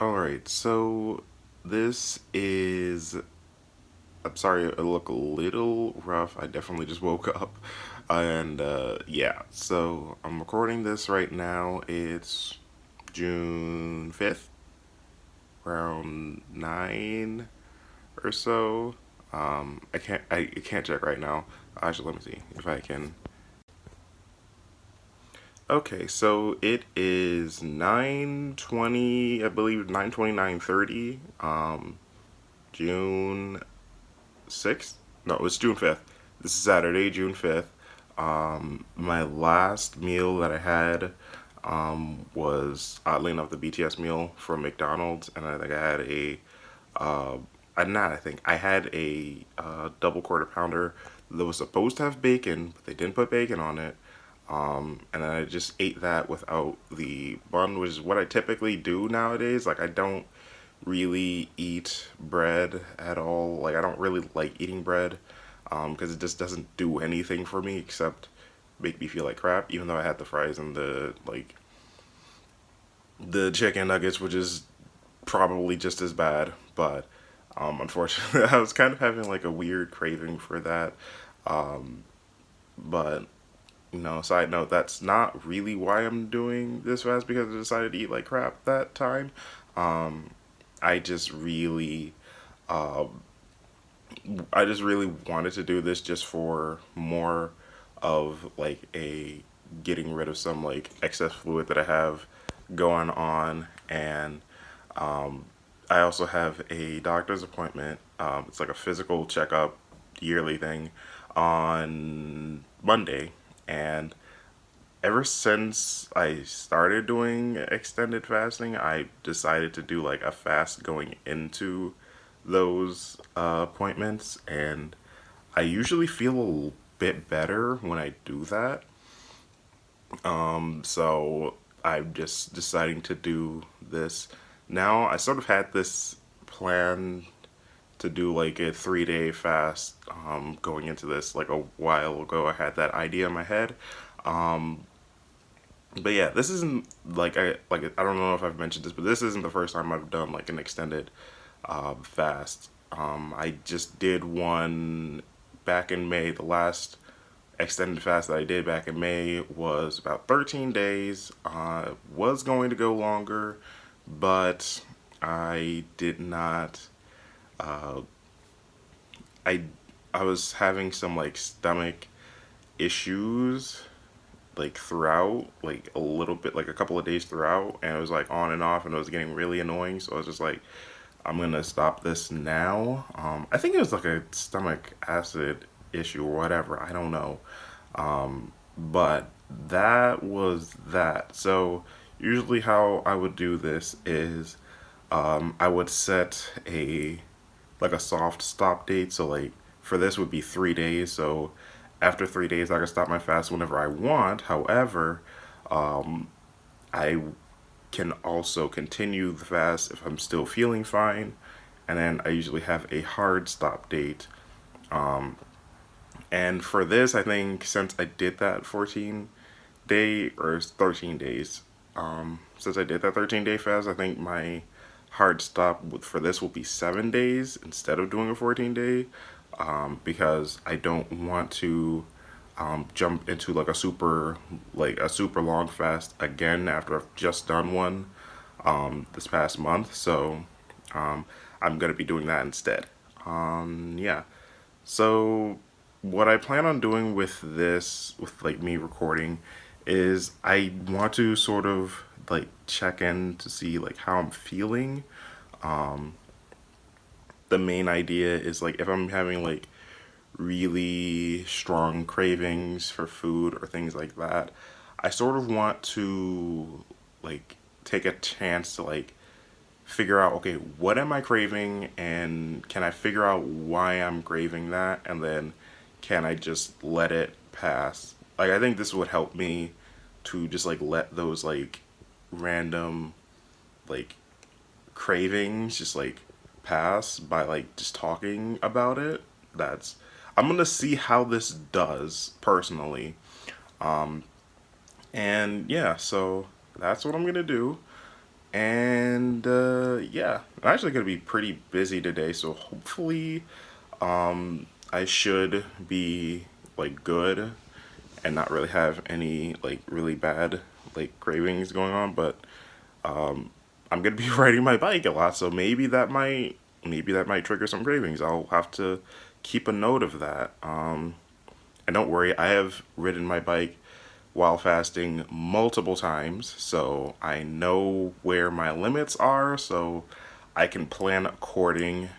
Alright, so this is. I'm sorry, I look a little rough. I definitely just woke up. And yeah, so I'm recording this right now. It's June 5th, around 9 or so. I can't check right now. Actually, let me see if I can. Okay, so it is 9:20, I believe 9:20, 9:30, June 6th? No, it was June 5th. This is Saturday, June 5th. My last meal that I had was, oddly enough, the BTS meal from McDonald's. And I think I had uh, not I think, I had a double quarter pounder that was supposed to have bacon, but they didn't put bacon on it. And then I just ate that without the bun, which is what I typically do nowadays. Like, I don't really eat bread at all. Like, I don't really like eating bread because it just doesn't do anything for me except make me feel like crap. Even though I had the fries and the chicken nuggets, which is probably just as bad. But unfortunately, I was kind of having like a weird craving for that. Um, but side note, that's not really why I'm doing this fast because I decided to eat like crap that time. Um, I just really um, I just really wanted to do this just for more of like a getting rid of some like excess fluid that I have going on. And um, I also have a doctor's appointment. It's like a physical checkup yearly thing on Monday. And ever since I started doing extended fasting, I decided to do like a fast going into those appointments, and I usually feel a bit better when I do that. So I'm just deciding to do this now. I sort of had this plan to do like a 3 day fast going into this like a while ago. I had that idea in my head. Um, but yeah, this isn't I don't know if I've mentioned this, but this isn't the first time I've done like an extended fast. I just did one back in May. The last extended fast that I did back in May was about 13 days. Was going to go longer, but I did not. Uh, I I was having some like stomach issues like throughout, like a little bit, like a couple of days throughout, and it was like on and off, and it was getting really annoying. So I was just like, I'm gonna stop this now. I think it was like a stomach acid issue or whatever. I don't know. But that was that. So usually how I would do this is I would set a like a soft stop date. So like for this would be 3 days. So after 3 days, I can stop my fast whenever I want. However, I can also continue the fast if I'm still feeling fine. And then I usually have a hard stop date. And for this, I think since I did that 14 day or 13 days, since I did that 13-day fast, I think my hard stop for this will be 7 days instead of doing a 14 day, because I don't want to jump into like a super long fast again after I've just done one this past month. So um, I'm gonna be doing that instead. Yeah. So what I plan on doing with this, with like me recording, is I want to sort of like check in to see like how I'm feeling. Um, the main idea is like if I'm having like really strong cravings for food or things like that, I sort of want to like take a chance to like figure out, okay, what am I craving, and can I figure out why I'm craving that, and then can I just let it pass? Like, I think this would help me to just like let those like random like cravings just like pass by like just talking about it. That's I'm gonna see how this does personally. And yeah, so that's what I'm gonna do. And yeah, I'm actually gonna be pretty busy today, so hopefully I should be like good and not really have any like really bad like cravings going on. But I'm gonna be riding my bike a lot, so maybe that might trigger some cravings. I'll have to keep a note of that. And don't worry, I have ridden my bike while fasting multiple times, so I know where my limits are, so I can plan according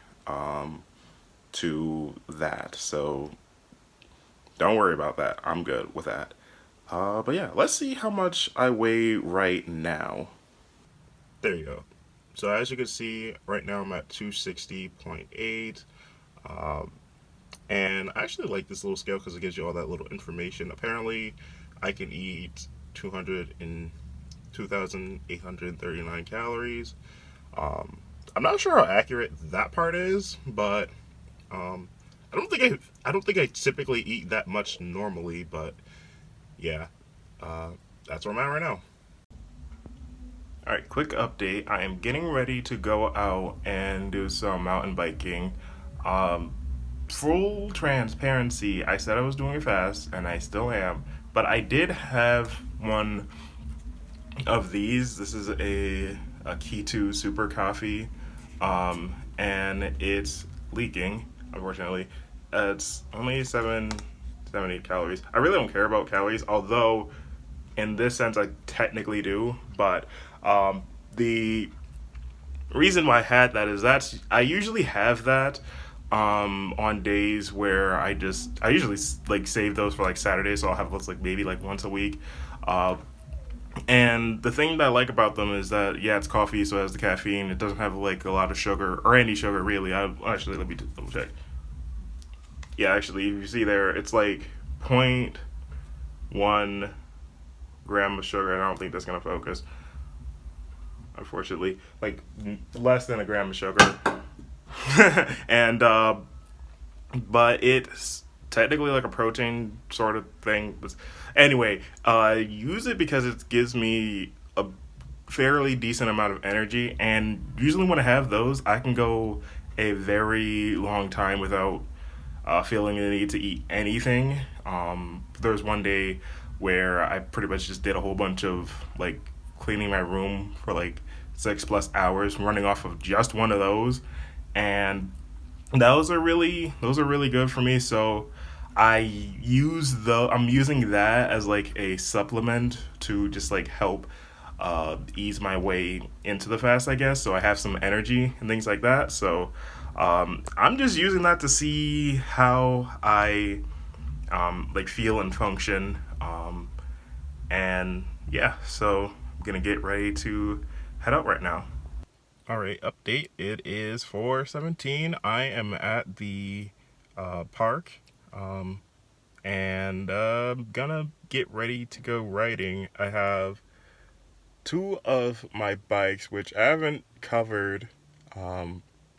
to that. So don't worry about that. I'm good with that. But yeah, let's see how much I weigh right now. There you go. So as you can see, right now I'm at 260.8. And I actually like this little scale because it gives you all that little information. Apparently, I can eat 2,839 calories. I'm not sure how accurate that part is, but um, I don't think I typically eat that much normally. But yeah, uh, that's where I'm at right now. All right, quick update. I am getting ready to go out and do some mountain biking. Um, Full transparency, I said I was doing it fast, and I still am. But I did have one of these. This is a Key2 Super Coffee, and it's leaking. Unfortunately, it's only 8 calories. I really don't care about calories, although in this sense I technically do. But the reason why I had that is that I usually have that on days where I usually like save those for like Saturdays, so I'll have those like maybe like once a week. Uh, and the thing that I like about them is that yeah, it's coffee, so it has the caffeine. It doesn't have like a lot of sugar or any sugar really. I actually let me double check. Yeah, actually, if you see there, it's like point 0.1 gram of sugar. And I don't think that's gonna focus. Unfortunately, like less than a gram of sugar. And but it's technically like a protein sort of thing. Anyway, I use it because it gives me a fairly decent amount of energy, and usually when I have those, I can go a very long time without feeling the need to eat anything. There was one day where I pretty much just did a whole bunch of like cleaning my room for like 6+ hours, running off of just one of those, and those are really good for me. So I'm using that as like a supplement to just like help ease my way into the fast, I guess. So I have some energy and things like that. So I'm just using that to see how I like feel and function. And yeah, so I'm gonna get ready to head out right now. All right, update. It is 4:17. I am at the park, and gonna get ready to go riding. I have two of my bikes, which I haven't covered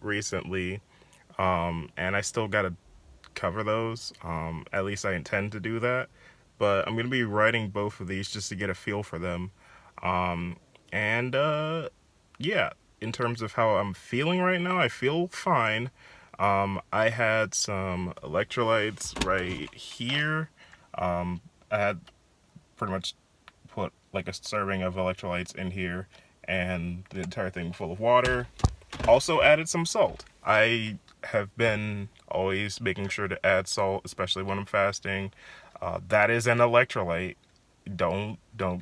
recently, and I still gotta cover those. At least I intend to do that. But I'm gonna be riding both of these just to get a feel for them. And yeah, in terms of how I'm feeling right now, I feel fine. I had some electrolytes right here. I had pretty much put like a serving of electrolytes in here and the entire thing full of water. Also added some salt. I have been always making sure to add salt, especially when I'm fasting. That is an electrolyte. Don't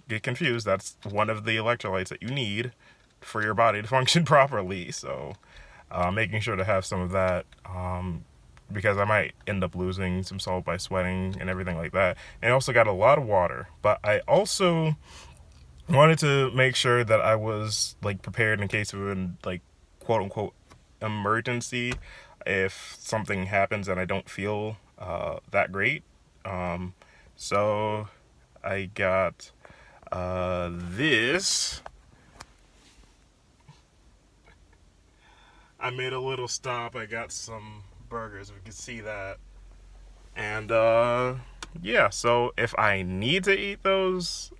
get confused. That's one of the electrolytes that you need for your body to function properly. So making sure to have some of that, because I might end up losing some salt by sweating and everything like that. And I also got a lot of water, but I also wanted to make sure that I was like prepared in case of an like quote unquote emergency if something happens and I don't feel that great. Um, so I got this. I made a little stop. I got some burgers. We can see that. And yeah, so if I need to eat those,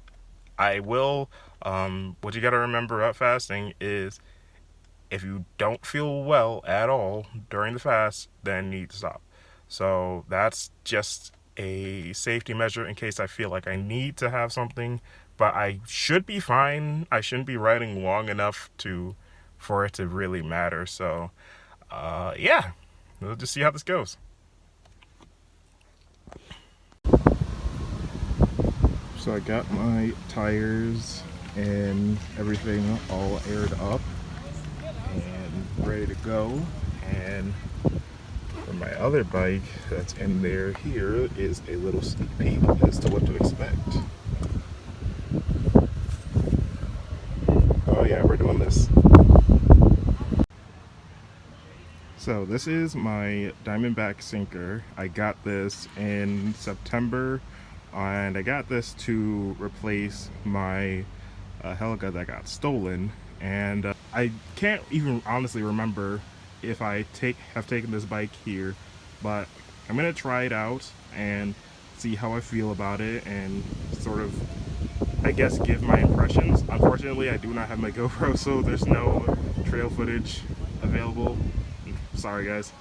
I will. What you got to remember about fasting is if you don't feel well at all during the fast, then you need to stop. So that's just a safety measure in case I feel like I need to have something, but I should be fine. I shouldn't be riding long enough to for it to really matter. So, yeah, we'll just see how this goes. So I got my tires and everything all aired up and ready to go. And for my other bike that's in there, here is a little sneak peek as to what to expect. Oh yeah, we're doing this. So this is my Diamondback Sinker. I got this in September, and I got this to replace my Helga that got stolen. And I can't even honestly remember if I have taken this bike here, but I'm gonna try it out and see how I feel about it, and sort of, I guess, give my impressions. Unfortunately, I do not have my GoPro, so there's no trail footage available. Sorry, guys.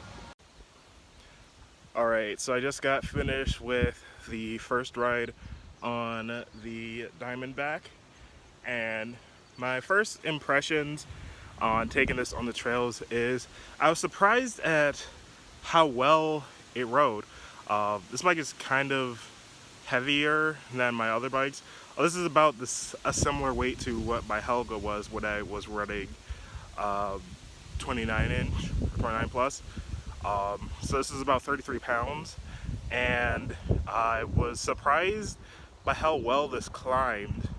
Alright, so I just got finished with the first ride on the Diamondback, and my first impressions on taking this on the trails is I was surprised at how well it rode. This bike is kind of heavier than my other bikes. This is about a similar weight to what my Helga was when I was running 29 inch, 29 plus. So this is about 33 pounds, and I was surprised by how well this climbed.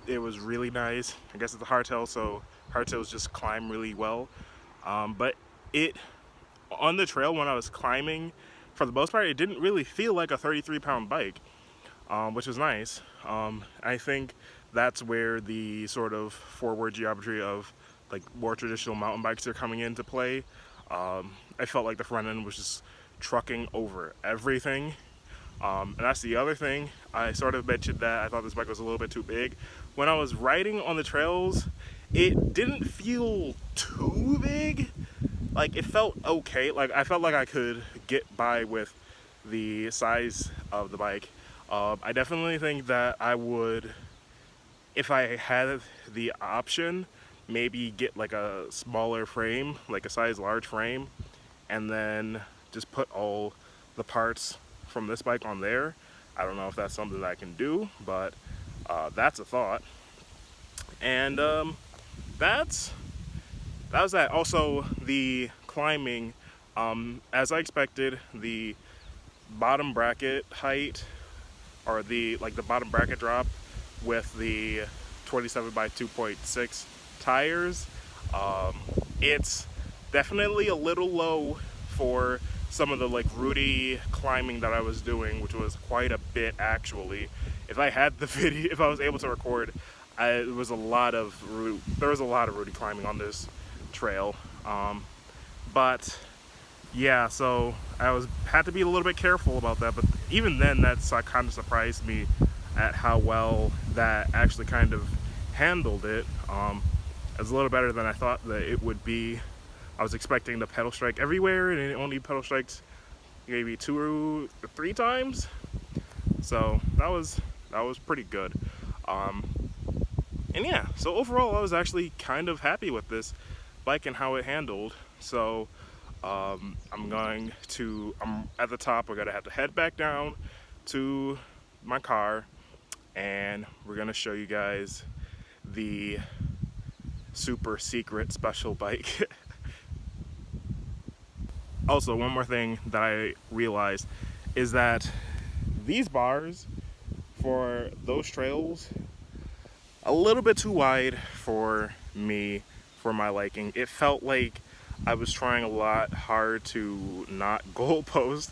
It was really nice. I guess it's a hardtail, so hardtails just climb really well. But it, on the trail when I was climbing, for the most part, it didn't really feel like a 33-pound bike, which was nice. I think that's where the sort of forward geometry of like more traditional mountain bikes are coming into play. I felt like the front end was just trucking over everything. And that's the other thing. I sort of mentioned that I thought this bike was a little bit too big. When I was riding on the trails, it didn't feel too big. Like, it felt okay. Like, I felt like I could get by with the size of the bike. I definitely think that I would, if I had the option, maybe get like a smaller frame, like a size large frame, and then just put all the parts from this bike on there. I don't know if that's something that I can do, but that's a thought. And that's that was that. Also, the climbing, as I expected, the bottom bracket height, or the bottom bracket drop with the 27 by 2.6 tires, it's definitely a little low for some of the like rooty climbing that I was doing, which was quite a bit actually. If I had the video, if I was able to record, there was a lot of rooty climbing on this trail. But yeah, so had to be a little bit careful about that. But even then, that's kind of surprised me at how well that actually kind of handled it. It was a little better than I thought that it would be. I was expecting the pedal strike everywhere, and it only pedal striked maybe 2 or 3 times. So that was pretty good. And yeah, so overall, I was actually kind of happy with this bike and how it handled. So I'm at the top. We're gonna have to head back down to my car, and we're gonna show you guys the super secret special bike. Also, one more thing that I realized is that these bars for those trails a little bit too wide for me, for my liking. It felt like I was trying a lot hard to not goalpost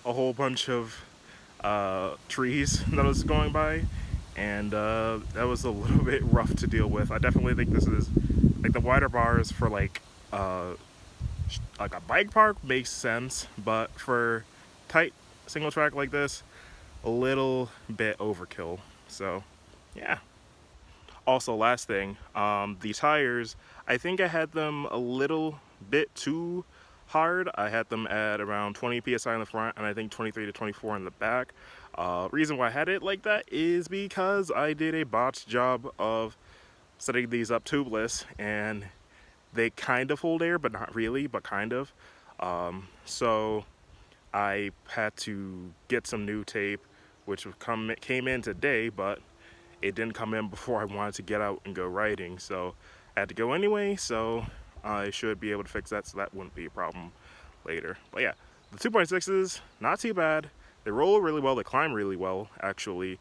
a whole bunch of trees that was going by, and that was a little bit rough to deal with. I definitely think this is like the wider bars for like a bike park makes sense, but for tight single track like this, a little bit overkill. So yeah. Also, last thing, the tires, I think I had them a little bit too hard. I had them at around 20 psi in the front and I think 23 to 24 in the back. Reason why I had it like that is because I did a botched job of setting these up tubeless, and they kind of hold air, but not really, but kind of. So I had to get some new tape, which came in today, but it didn't come in before I wanted to get out and go riding, so I had to go anyway, so I should be able to fix that, so that wouldn't be a problem later. But yeah, the 2.6s, not too bad. They roll really well, they climb really well, actually.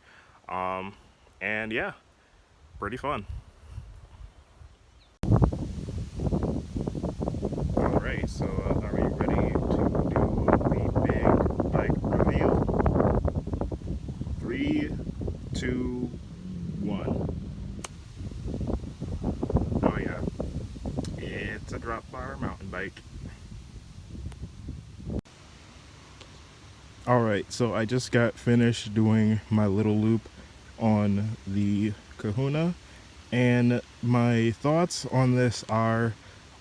And yeah, pretty fun. Alright, so are we ready to do the big bike reveal? 3, 2, 1. Oh yeah, it's a drop bar mountain bike. Alright, so I just got finished doing my little loop on the Kahuna, and my thoughts on this are,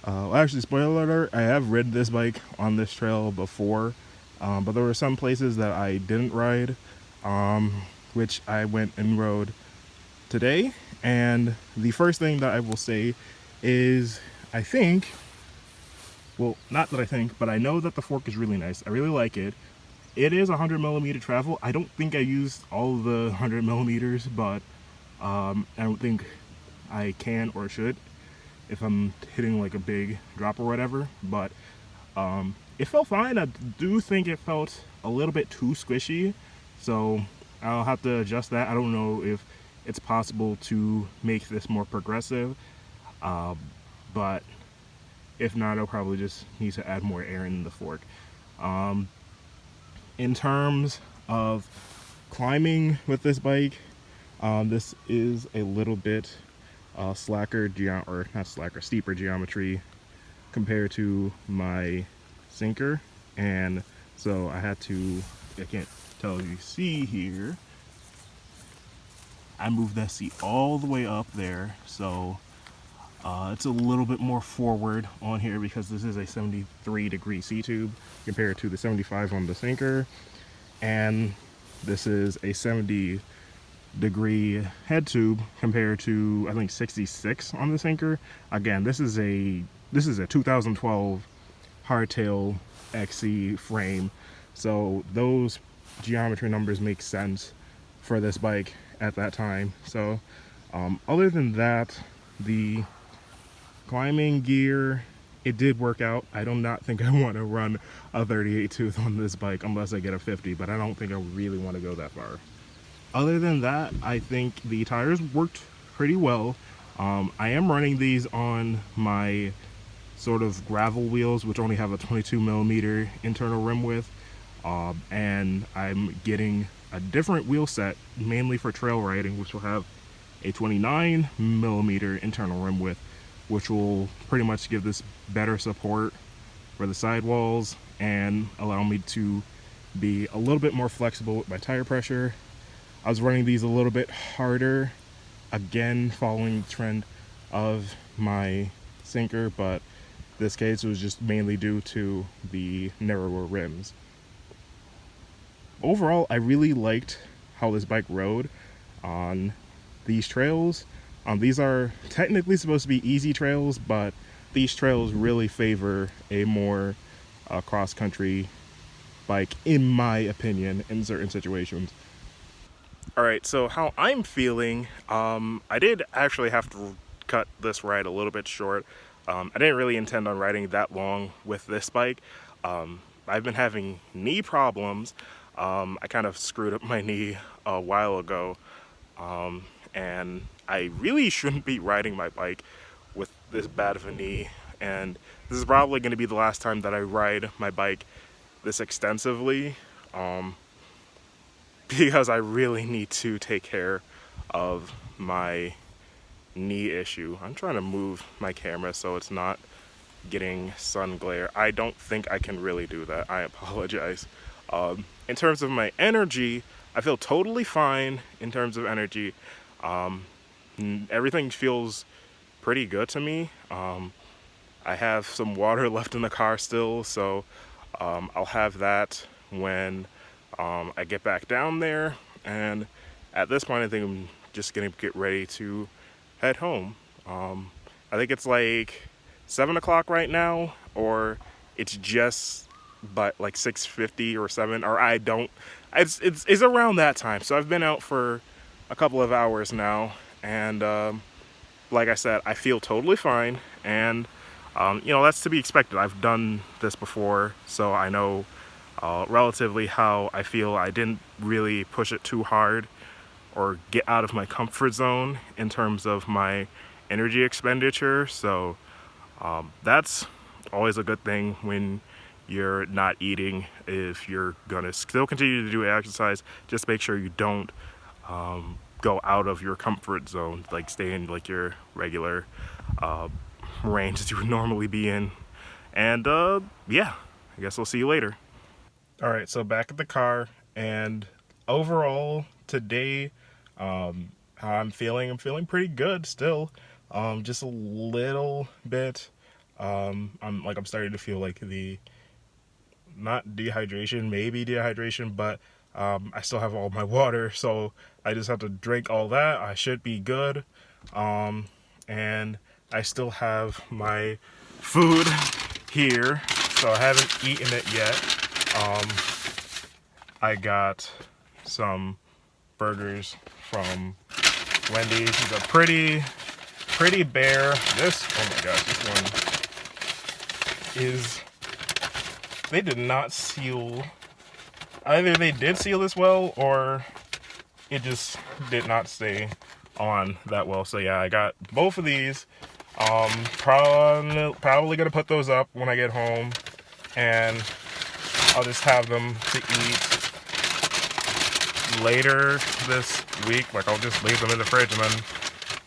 well, actually, spoiler alert, I have ridden this bike on this trail before, but there were some places that I didn't ride, which I went and rode today. And the first thing that I will say is, I think, well, not that I think, but I know that the fork is really nice. I really like it. It is 100 millimeter travel. I don't think I used all of the 100 millimeters, but I don't think I can or should if I'm hitting like a big drop or whatever. But it felt fine. I do think it felt a little bit too squishy, so I'll have to adjust that. I don't know if it's possible to make this more progressive, but if not, I'll probably just need to add more air in the fork. In terms of climbing with this bike, this is a little bit steeper geometry compared to my sinker, and so I had to, I can't tell if you see here, I moved that seat all the way up there, so it's a little bit more forward on here because this is a 73-degree C-tube compared to the 75 on the sinker, and this is a 70-degree head tube compared to, I think, 66 on the sinker. Again, this is a 2012 hardtail XC frame, so those geometry numbers make sense for this bike at that time. So other than that, the climbing gear, it did work out. I do not think I want to run a 38 tooth on this bike unless I get a 50, but I don't think I really want to go that far. Other than that, I think the tires worked pretty well. I am running these on my sort of gravel wheels, which only have a 22 millimeter internal rim width, and I'm getting a different wheel set mainly for trail riding, which will have a 29 millimeter internal rim width, which will pretty much give this better support for the sidewalls and allow me to be a little bit more flexible with my tire pressure. I was running these a little bit harder, again following the trend of my sinker, but this case was just mainly due to the narrower rims. Overall, I really liked how this bike rode on these trails. These are technically supposed to be easy trails, but these trails really favor a more cross-country bike, in my opinion, in certain situations. Alright, so how I'm feeling, I did actually have to cut this ride a little bit short. I didn't really intend on riding that long with this bike. I've been having knee problems. I kind of screwed up my knee a while ago, and I really shouldn't be riding my bike with this bad of a knee, and this is probably going to be the last time that I ride my bike this extensively, because I really need to take care of my knee issue. I'm trying to move my camera so it's not getting sun glare. I don't think I can really do that. I apologize. In terms of my energy, I feel totally fine in terms of energy. everything feels pretty good to me. I have some water left in the car still, so I'll have that when I get back down there. And at this point, I think I'm just gonna get ready to head home. I think it's like 7 o'clock right now, or it's just but like 6:50 or 7, or I don't. It's around that time. So I've been out for a couple of hours now, and like I said, I feel totally fine, and that's to be expected. I've done this before, so I know relatively how I feel. I didn't really push it too hard or get out of my comfort zone in terms of my energy expenditure, so that's always a good thing when you're not eating. If you're gonna still continue to do exercise, just make sure you don't go out of your comfort zone, like stay in like your regular range that you would normally be in. And yeah, I guess I'll see you later. All right, so back at the car, and overall today, how I'm feeling pretty good still. Just a little bit. I'm starting to feel like the not dehydration, maybe dehydration, but I still have all my water, so I just have to drink all that. I should be good. And I still have my food here, so I haven't eaten it yet. I got some burgers from Wendy's. These are pretty bare. This, oh my gosh, this one is, they did not seal, either they did seal this well, or it just did not stay on that well. So yeah, I got both of these. Probably gonna put those up when I get home, and I'll just have them to eat later this week. Like, I'll just leave them in the fridge, and then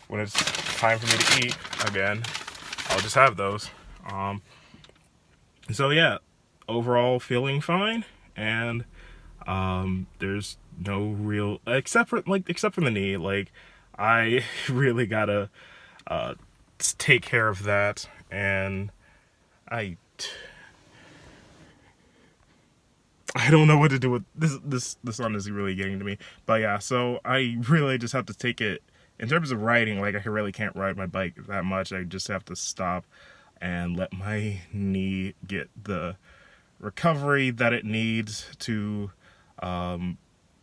when it's time for me to eat again, I'll just have those. So yeah, overall feeling fine, and there's no real, except for the knee. Like, I really gotta take care of that, and I don't know what to do with this. This one is really getting to me. But yeah, so I really just have to take it in terms of riding. Like, I really can't ride my bike that much. I just have to stop and let my knee get the recovery that it needs to, I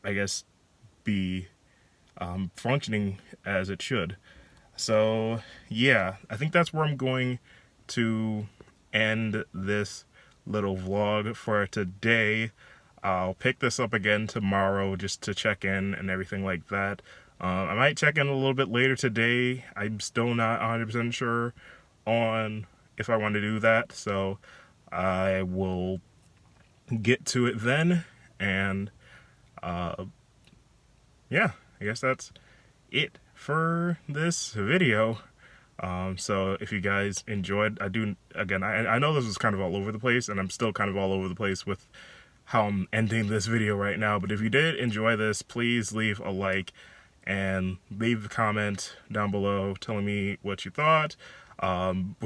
guess, be functioning as it should. So yeah, I think that's where I'm going to end this little vlog for today. I'll pick this up again tomorrow just to check in and everything like that. I might check in a little bit later today. I'm still not 100% sure on if I want to do that, so I will get to it then. And yeah, I guess that's it for this video. So if you guys enjoyed, I know this was kind of all over the place, and I'm still kind of all over the place with how I'm ending this video right now, but if you did enjoy this, please leave a like and leave a comment down below telling me what you thought of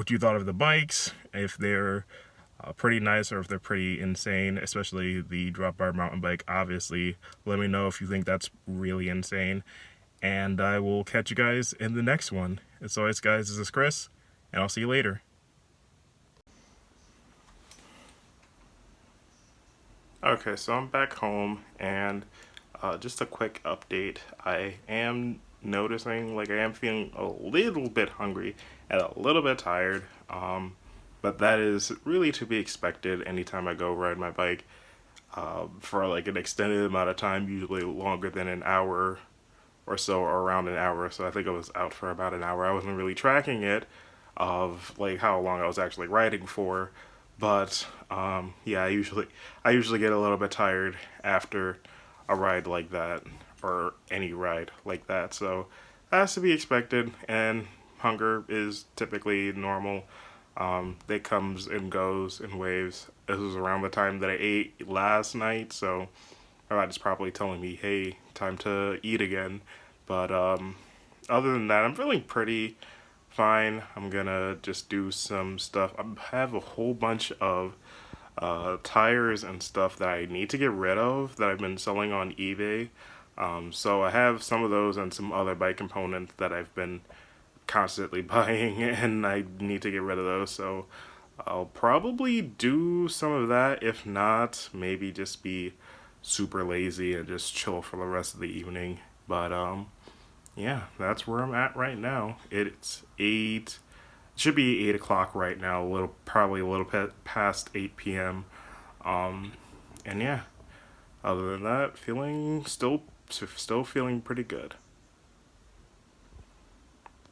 the bikes, if they're pretty nice or if they're pretty insane, especially the drop bar mountain bike. Obviously, let me know if you think that's really insane, and I will catch you guys in the next one. As always, guys, this is Chris, and I'll see you later. Okay, so I'm back home, and just a quick update. I am noticing, like, I am feeling a little bit hungry and a little bit tired, but that is really to be expected anytime I go ride my bike for like an extended amount of time, usually longer than an hour or so, or around an hour. So I think I was out for about an hour. I wasn't really tracking it of like how long I was actually riding for, but yeah, I usually get a little bit tired after a ride like that, or any ride like that. So that's to be expected, and hunger is typically normal. It comes and goes in waves. This was around the time that I ate last night, so my body's probably telling me, hey, time to eat again. But other than that, I'm feeling pretty fine. I'm gonna just do some stuff. I have a whole bunch of tires and stuff that I need to get rid of that I've been selling on eBay. So I have some of those and some other bike components that I've been constantly buying, and I need to get rid of those. So I'll probably do some of that. If not, maybe just be super lazy and just chill for the rest of the evening. But yeah, that's where I'm at right now. It's 8, it should be 8 o'clock right now. A little, probably a little bit past 8 p.m. And yeah, other than that, feeling still feeling pretty good.